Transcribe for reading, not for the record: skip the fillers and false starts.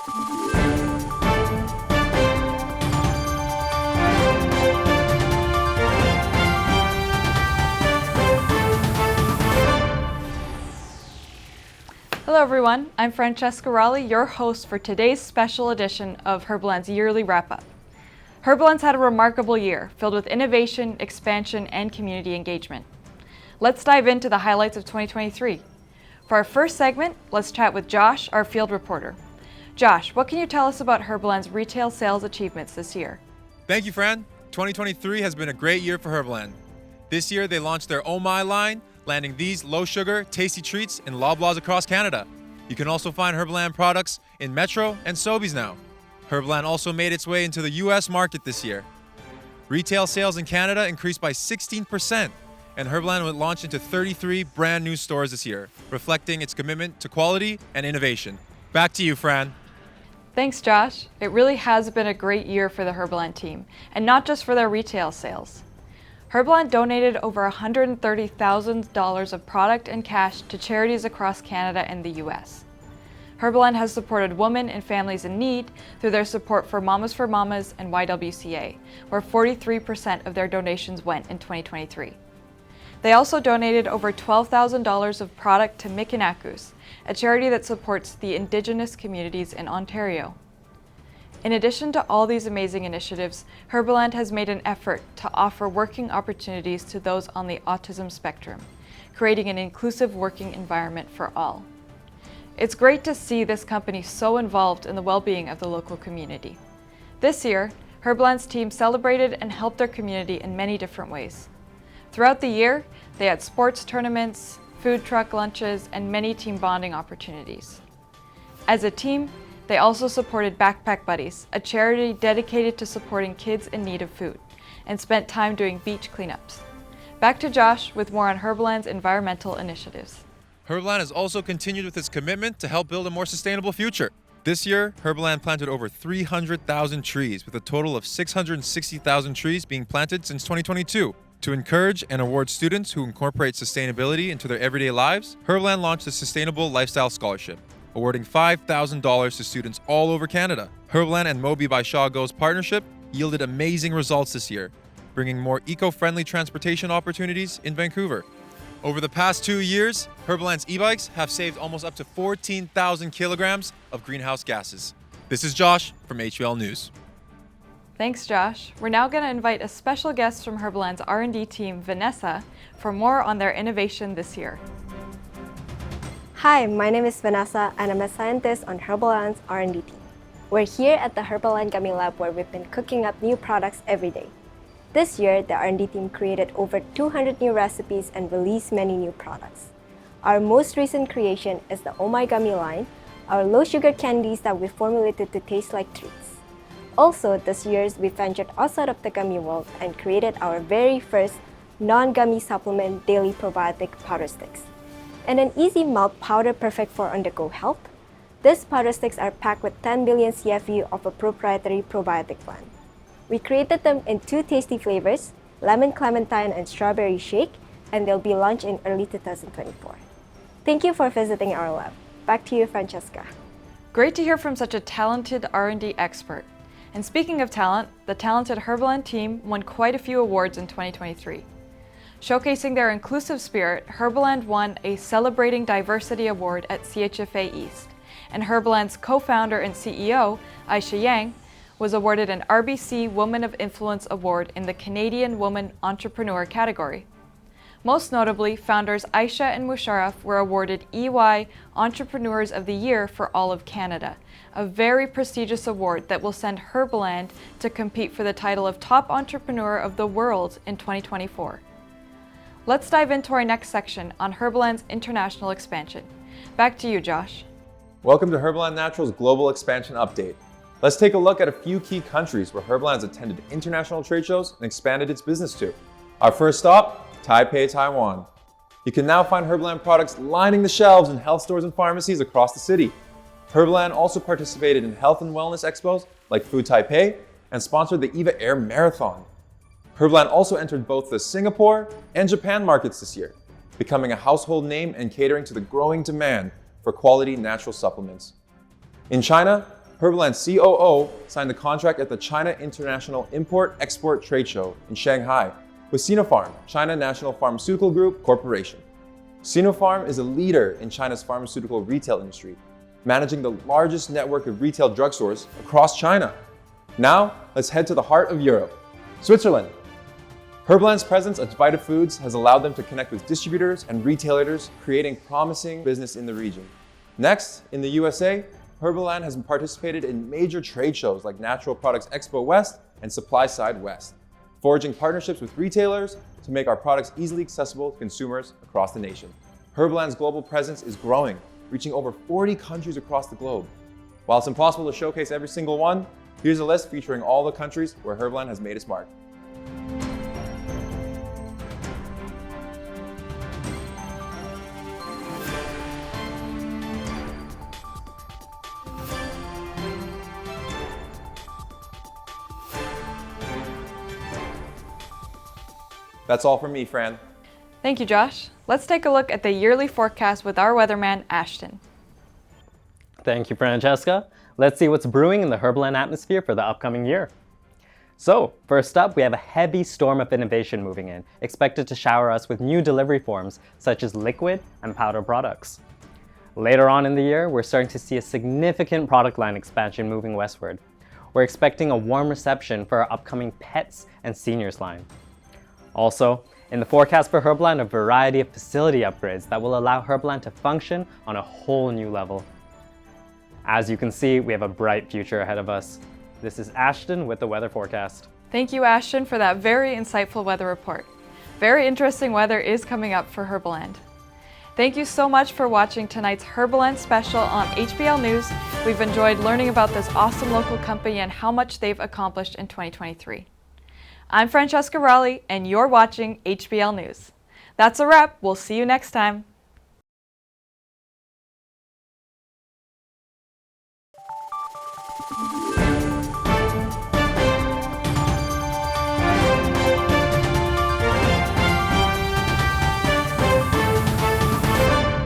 Hello everyone, I'm Francesca Raleigh, your host for today's special edition of Herbaland's yearly wrap-up. Herbaland's had a remarkable year, filled with innovation, expansion, and community engagement. Let's dive into the highlights of 2023. For our first segment, let's chat with Josh, our field reporter. Josh, what can you tell us about Herbaland's retail sales achievements this year? Thank you, Fran. 2023 has been a great year for Herbaland. This year, they launched their Oh My line, landing these low-sugar, tasty treats in Loblaws across Canada. You can also find Herbaland products in Metro and Sobeys now. Herbaland also made its way into the U.S. market this year. Retail sales in Canada increased by 16%, and Herbaland would launch into 33 brand new stores this year, reflecting its commitment to quality and innovation. Back to you, Fran. Thanks, Josh. It really has been a great year for the Herbaland team, and not just for their retail sales. Herbaland donated over $130,000 of product and cash to charities across Canada and the U.S. Herbaland has supported women and families in need through their support for Mamas for Mamas and YWCA, where 43% of their donations went in 2023. They also donated over $12,000 of product to Mikinakus, a charity that supports the Indigenous communities in Ontario. In addition to all these amazing initiatives, Herbaland has made an effort to offer working opportunities to those on the autism spectrum, creating an inclusive working environment for all. It's great to see this company so involved in the well-being of the local community. This year, Herbaland's team celebrated and helped their community in many different ways. Throughout the year, they had sports tournaments, food truck lunches, and many team bonding opportunities. As a team, they also supported Backpack Buddies, a charity dedicated to supporting kids in need of food, and spent time doing beach cleanups. Back to Josh with more on Herbaland's environmental initiatives. Herbaland has also continued with its commitment to help build a more sustainable future. This year, Herbaland planted over 300,000 trees, with a total of 660,000 trees being planted since 2022. To encourage and award students who incorporate sustainability into their everyday lives, Herbaland launched the Sustainable Lifestyle Scholarship, awarding $5,000 to students all over Canada. Herbaland and Moby by Shaw Go's partnership yielded amazing results this year, bringing more eco-friendly transportation opportunities in Vancouver. Over the past 2 years, Herbaland's e-bikes have saved almost up to 14,000 kilograms of greenhouse gases. This is Josh from HBL News. Thanks, Josh. We're now going to invite a special guest from Herbaland's R&D team, Vanessa, for more on their innovation this year. Hi, my name is Vanessa and I'm a scientist on Herbaland's R&D team. We're here at the Herbaland Gummy Lab where we've been cooking up new products every day. This year, the R&D team created over 200 new recipes and released many new products. Our most recent creation is the Oh My Gummy line, our low-sugar candies that we formulated to taste like treats. Also, this year, we ventured outside of the gummy world and created our very first non-gummy supplement daily probiotic powder sticks. And an easy melt powder perfect for on-the-go health, these powder sticks are packed with 10 billion CFU of a proprietary probiotic blend. We created them in 2 tasty flavors, lemon clementine and strawberry shake, and they'll be launched in early 2024. Thank you for visiting our lab. Back to you, Francesca. Great to hear from such a talented R&D expert. And speaking of talent, the talented Herbaland team won quite a few awards in 2023. Showcasing their inclusive spirit, Herbaland won a Celebrating Diversity Award at CHFA East, and Herbaland's co-founder and CEO, Aisha Yang, was awarded an RBC Woman of Influence Award in the Canadian Woman Entrepreneur category. Most notably, founders Aisha and Musharraf were awarded EY Entrepreneurs of the Year for all of Canada, a very prestigious award that will send Herbaland to compete for the title of Top Entrepreneur of the World in 2024. Let's dive into our next section on Herbaland's international expansion. Back to you, Josh. Welcome to Herbaland Natural's Global Expansion Update. Let's take a look at a few key countries where Herbaland has attended international trade shows and expanded its business to. Our first stop, Taipei, Taiwan. You can now find Herbaland products lining the shelves in health stores and pharmacies across the city. Herbaland also participated in health and wellness expos like Food Taipei and sponsored the EVA Air Marathon. Herbaland also entered both the Singapore and Japan markets this year, becoming a household name and catering to the growing demand for quality natural supplements. In China, Herbaland's COO signed a contract at the China International Import-Export Trade Show in Shanghai with Sinopharm, China National Pharmaceutical Group Corporation. Sinopharm is a leader in China's pharmaceutical retail industry, managing the largest network of retail drugstores across China. Now, let's head to the heart of Europe, Switzerland. Herbaland's presence at Vita Foods has allowed them to connect with distributors and retailers, creating promising business in the region. Next, in the USA, Herbaland has participated in major trade shows like Natural Products Expo West and Supply Side West, forging partnerships with retailers to make our products easily accessible to consumers across the nation. Herbaland's global presence is growing, reaching over 40 countries across the globe. While it's impossible to showcase every single one, here's a list featuring all the countries where Herbaland has made its mark. That's all from me, Fran. Thank you, Josh. Let's take a look at the yearly forecast with our weatherman, Ashton. Thank you, Francesca. Let's see what's brewing in the Herbaland atmosphere for the upcoming year. So, first up, we have a heavy storm of innovation moving in, expected to shower us with new delivery forms such as liquid and powder products. Later on in the year, we're starting to see a significant product line expansion moving westward. We're expecting a warm reception for our upcoming pets and seniors line. Also, in the forecast for Herbaland, a variety of facility upgrades that will allow Herbaland to function on a whole new level. As you can see, we have a bright future ahead of us. This is Ashton with the weather forecast. Thank you, Ashton, for that very insightful weather report. Very interesting weather is coming up for Herbaland. Thank you so much for watching tonight's Herbaland special on HBL News. We've enjoyed learning about this awesome local company and how much they've accomplished in 2023. I'm Francesca Raleigh, and you're watching HBL News. That's a wrap. We'll see you next time.